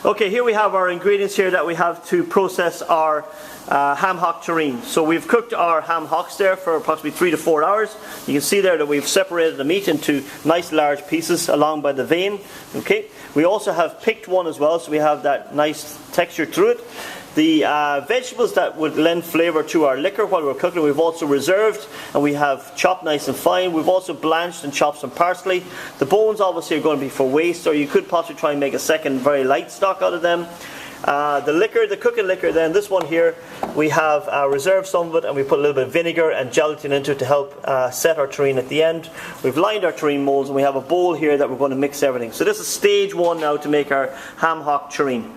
Okay, here we have our ingredients here that we have to process our ham hock terrine. So we've cooked our ham hocks there for approximately 3 to 4 hours. You can see there that we've separated the meat into nice large pieces along by the vein. Okay, we also have picked one as well, so we have that nice texture through it. The vegetables that would lend flavour to our liquor while we're cooking, we've also reserved, and we have chopped nice and fine. We've also blanched and chopped some parsley. The bones obviously are going to be for waste, or you could possibly try and make a second very light stock out of them. The liquor, the cooking liquor then, this one here, we have reserved some of it, and we put a little bit of vinegar and gelatin into it to help set our terrine at the end. We've lined our terrine molds, and we have a bowl here that we're going to mix everything. So this is stage one now to make our ham hock terrine.